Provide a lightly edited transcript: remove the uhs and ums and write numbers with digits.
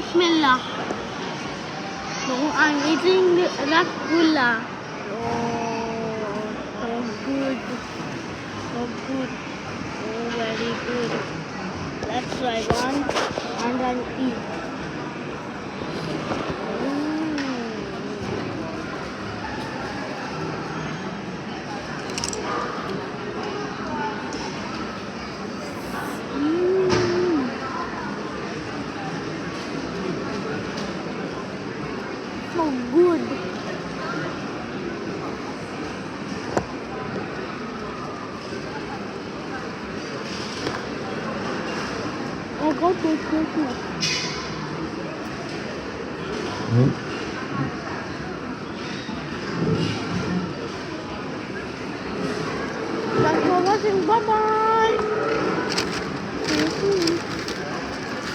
Bismillah. No, I'm eating Rasgulla. Oh, so good. So good. Oh, very good. Let's try one and then eat. So good. I got this Christmas. Thanks for watching. Bye bye.